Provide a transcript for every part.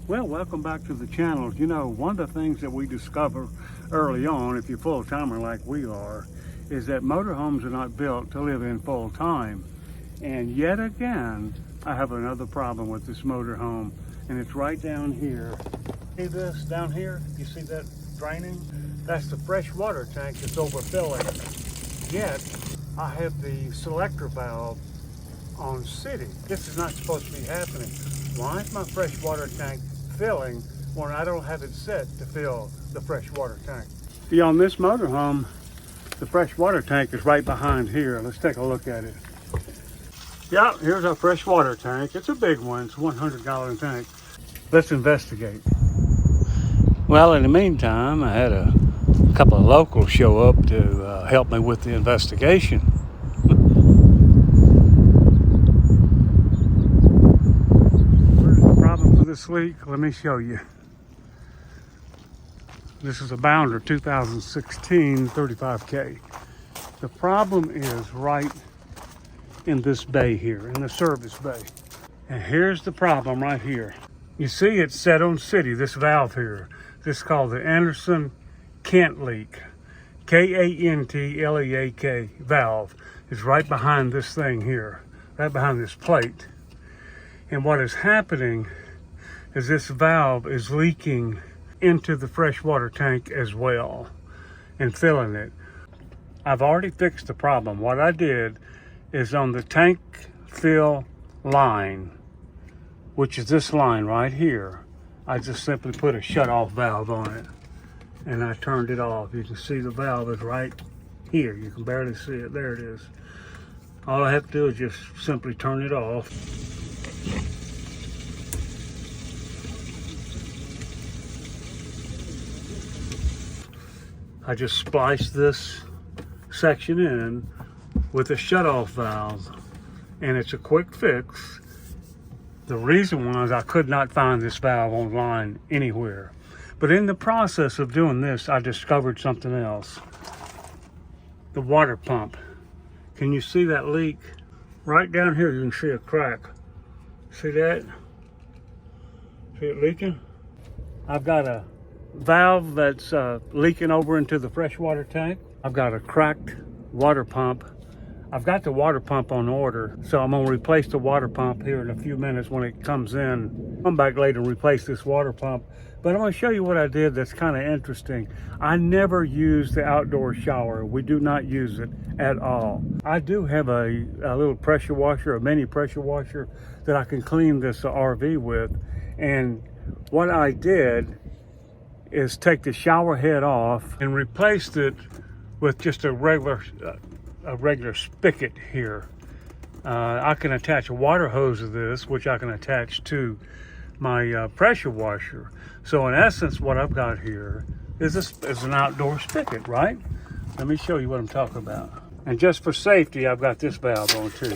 Well, welcome back to the channel. You know, one of the things that we discover early on, if you're full-timer like we are, is that motorhomes are not built to live in full-time. And yet again, I have another problem with this motorhome, and it's right down here. See this down here? You see that draining? That's the fresh water tank that's overfilling. Yet, I have the selector valve on city. This is not supposed to be happening. Why is my fresh water tank filling when I don't have it set to fill the fresh water tank? See, on this motorhome, the fresh water tank is right behind here. Let's take a look at it. Yeah, here's our fresh water tank. It's a big one. It's a 100-gallon tank. Let's investigate. Well, in the meantime, I had a couple of locals show up to help me with the investigation. This leak, let me show you. This is a Bounder 2016 35K. The problem is right in this bay here, in the service bay. And here's the problem right here. You see it's set on city, this valve here. This is called the Anderson-Kent leak. K-A-N-T-L-E-A-K valve is right behind this thing here, right behind this plate. And what is happening is this valve is leaking into the freshwater tank as well and filling it. I've already fixed the problem. What I did is on the tank fill line, which is this line right here, I just simply put a shut-off valve on it and I turned it off. You can see the valve is right here. You can barely see it. There it is. All I have to do is just simply turn it off. I just spliced this section in with a shut-off valve, and it's a quick fix. The reason was I could not find this valve online anywhere. But in the process of doing this, I discovered something else. The water pump. Can you see that leak? Right down here, you can see a crack. See that? See it leaking? I've got a valve that's leaking over into the freshwater tank. I've got a cracked water pump. I've got the water pump on order, so I'm gonna replace the water pump here in a few minutes when it comes in. Come back later and replace this water pump. But I'm gonna show you what I did that's kind of interesting. I never use the outdoor shower. We do not use it at all. I do have a little pressure washer, a mini pressure washer that I can clean this RV with. And what I did is take the shower head off and replaced it with just a regular spigot here. I can attach a water hose to this, which I can attach to my pressure washer. So in essence, what I've got here is an outdoor spigot, right? Let me show you what I'm talking about. And just for safety, I've got this valve on too.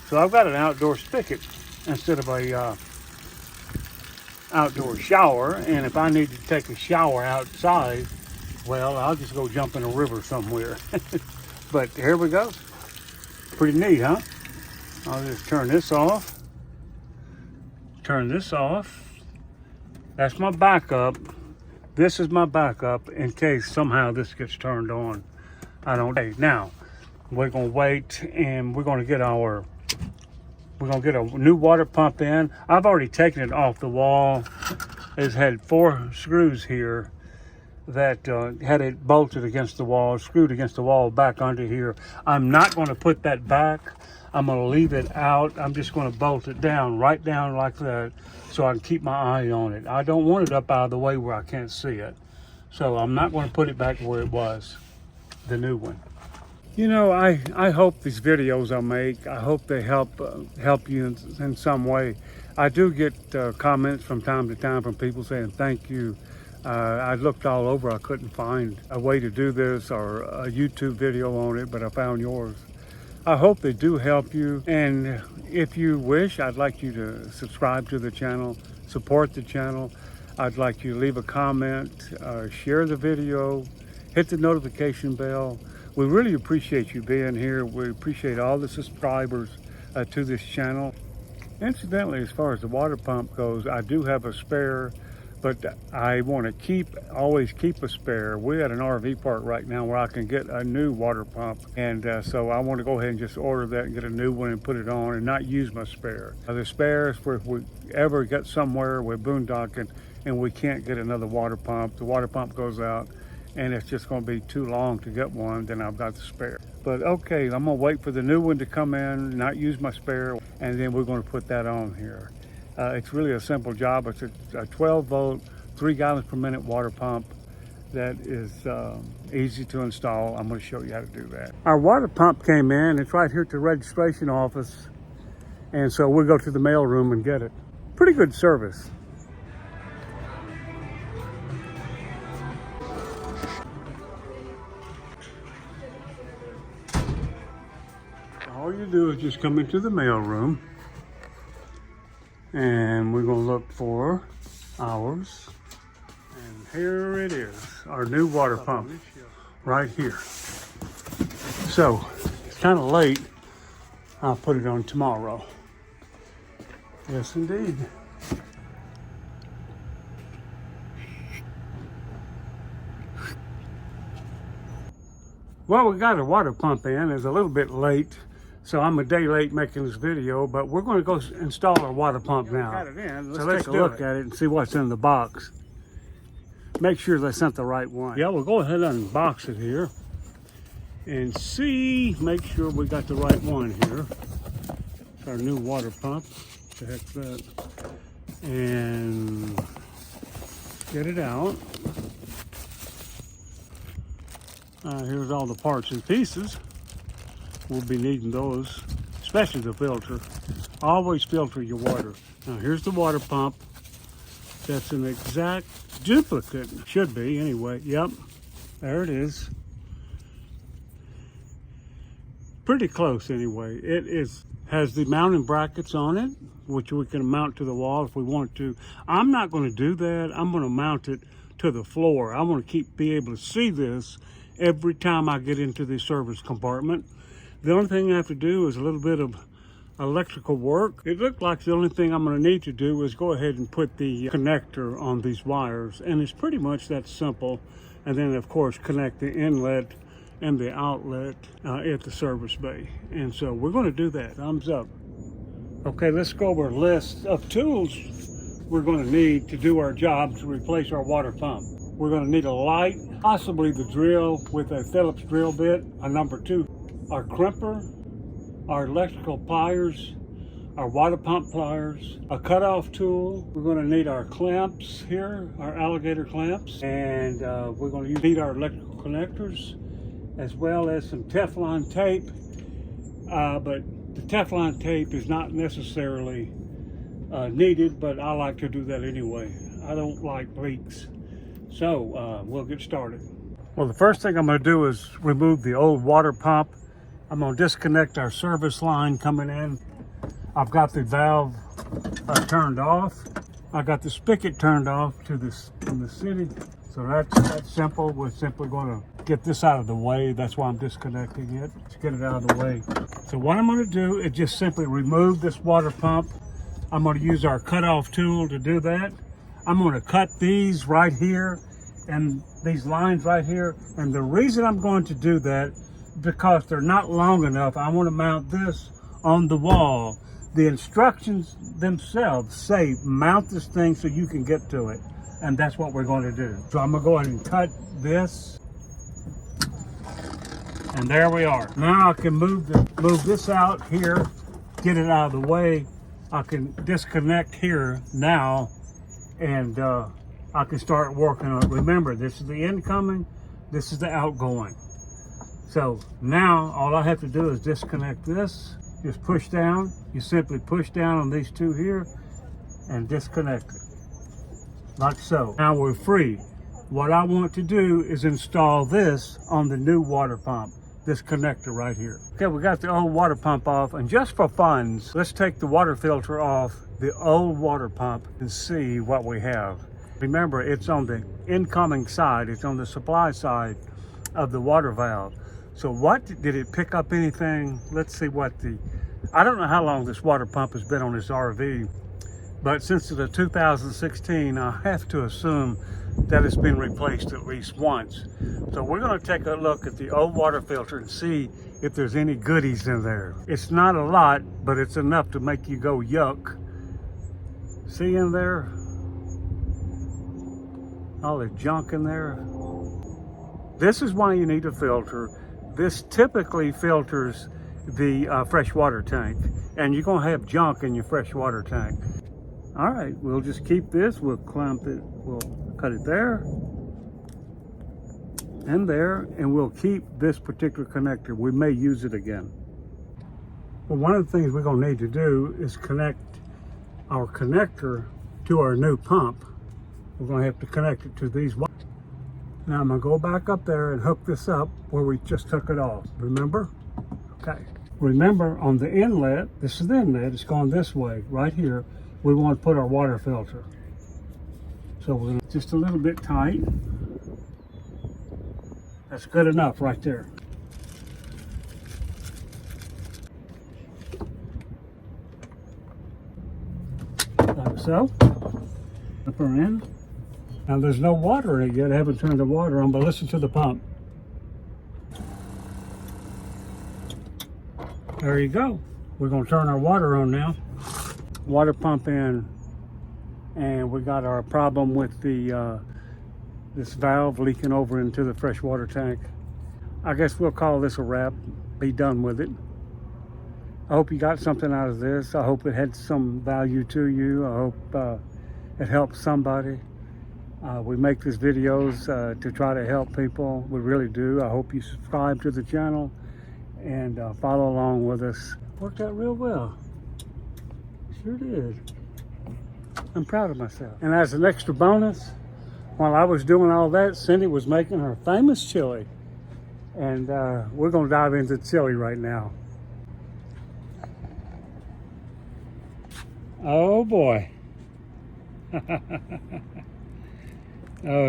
So I've got an outdoor spigot instead of a outdoor shower, and if I need to take a shower outside, well, I'll just go jump in a river somewhere. But here we go. Pretty neat, huh? I'll just turn this off. Turn this off. That's my backup. This is my backup in case somehow this gets turned on. I don't know. Now, we're gonna wait and we're gonna get a new water pump in. I've already taken it off the wall. It's had 4 screws here that had it bolted against the wall, screwed against the wall back under here. I'm not going to put that back. I'm going to leave it out. I'm just going to bolt it down, right down like that, so I can keep my eye on it. I don't want it up out of the way where I can't see it. So I'm not going to put it back where it was, the new one. You know, I hope these videos I make, I hope they help you in some way. I do get comments from time to time from people saying thank you. I looked all over, I couldn't find a way to do this or a YouTube video on it, but I found yours. I hope they do help you, and if you wish, I'd like you to subscribe to the channel, support the channel. I'd like you to leave a comment, share the video, hit the notification bell. We really appreciate you being here. We appreciate all the subscribers to this channel. Incidentally, as far as the water pump goes, I do have a spare, but I want to always keep a spare. We're at an RV park right now where I can get a new water pump, and so I want to go ahead and just order that and get a new one and put it on and not use my spare. The spare is for if we ever get somewhere with boondocking and we can't get another water pump, the water pump goes out and it's just going to be too long to get one, then I've got the spare. But okay, I'm going to wait for the new one to come in, not use my spare, and then we're going to put that on here. It's really a simple job. It's a 12 volt, 3 gallons per minute water pump that is easy to install. I'm going to show you how to do that. Our water pump came in. It's right here at the registration office. And so we'll go to the mail room and get it. Pretty good service. All you do is just come into the mail room and we're going to look for ours. And here it is, our new water pump right here. So it's kind of late. I'll put it on tomorrow. Yes, indeed. Well, we got a water pump in. It's a little bit late, so I'm a day late making this video, but we're going to go install our water pump now. Got it in. So let's take a look at it and see what's in the box. Make sure they sent the right one. Yeah, we'll go ahead and unbox it here and see, make sure we got the right one here. It's our new water pump. What the heck's that? And get it out. Here's all the parts and pieces. We'll be needing those, especially the filter. Always filter your water. Now here's the water pump. That's an exact duplicate. Should be anyway. Yep, there it is. Pretty close anyway. It has the mounting brackets on it, which we can mount to the wall if we want to. I'm not going to do that. I'm going to mount it to the floor. I want to be able to see this every time I get into the service compartment. The only thing I have to do is a little bit of electrical work. It looked like the only thing I'm going to need to do is go ahead and put the connector on these wires, and it's pretty much that simple. And then of course connect the inlet and the outlet at the service bay. And so we're going to do that. Thumbs up. Okay, let's go over a list of tools we're going to need to do our job to replace our water pump. We're going to need a light, possibly the drill with a Phillips drill bit, a number 2, our crimper, our electrical pliers, our water pump pliers, a cutoff tool. We're going to need our clamps here, our alligator clamps, and we're going to need our electrical connectors, as well as some Teflon tape. But the Teflon tape is not necessarily needed, but I like to do that anyway. I don't like leaks. So we'll get started. Well, the first thing I'm going to do is remove the old water pump. I'm going to disconnect our service line coming in. I've got the valve turned off. I got the spigot turned off from the city. So that's simple. We're simply going to get this out of the way. That's why I'm disconnecting it, to get it out of the way. So what I'm going to do is just simply remove this water pump. I'm going to use our cutoff tool to do that. I'm going to cut these right here and these lines right here. And the reason I'm going to do that, because they're not long enough, I want to mount this on the wall. The instructions themselves say mount this thing so you can get to it. And that's what we're going to do. So I'm going to go ahead and cut this. And there we are. Now I can move this out here, get it out of the way. I can disconnect here now, and I can start working on it. Remember, this is the incoming, this is the outgoing. So now all I have to do is disconnect this, just push down. You simply push down on these two here and disconnect it, like so. Now we're free. What I want to do is install this on the new water pump, this connector right here. Okay, we got the old water pump off, and just for funds, let's take the water filter off the old water pump and see what we have. Remember, it's on the incoming side, it's on the supply side of the water valve. So what, did it pick up anything? Let's see what the I don't know how long this water pump has been on this RV, but since it's a 2016, I have to assume that it's been replaced at least once. So we're going to take a look at the old water filter and see if there's any goodies in there. It's not a lot, but it's enough to make you go yuck. See in there? All the junk in there. This is why you need a filter. This typically filters the freshwater tank, and you're gonna have junk in your freshwater tank. All right, we'll just keep this. We'll clamp it. We'll cut it there and there, and we'll keep this particular connector. We may use it again. Well, one of the things we're gonna need to do is connect our connector to our new pump. We're gonna have to connect it to these wires. Now I'm gonna go back up there and hook this up where we just took it off. Remember? Okay. Remember, on the inlet, this is the inlet, it's going this way, right here. We want to put our water filter. So we're gonna just a little bit tight. That's good enough right there. Like so. Up her in. Now there's no water in it yet. I haven't turned the water on, but listen to the pump. There you go. We're going to turn our water on now. Water pump in, and we got our problem with the this valve leaking over into the freshwater tank. I guess we'll call this a wrap. Be done with it. I hope you got something out of this. I hope it had some value to you. I hope it helped somebody. We make these videos to try to help people. We really do. I hope you subscribe to the channel and follow along with us. Worked out real well. Sure did. I'm proud of myself. And as an extra bonus, while I was doing all that, Cindy was making her famous chili. And we're gonna dive into chili right now. Oh boy. Oh.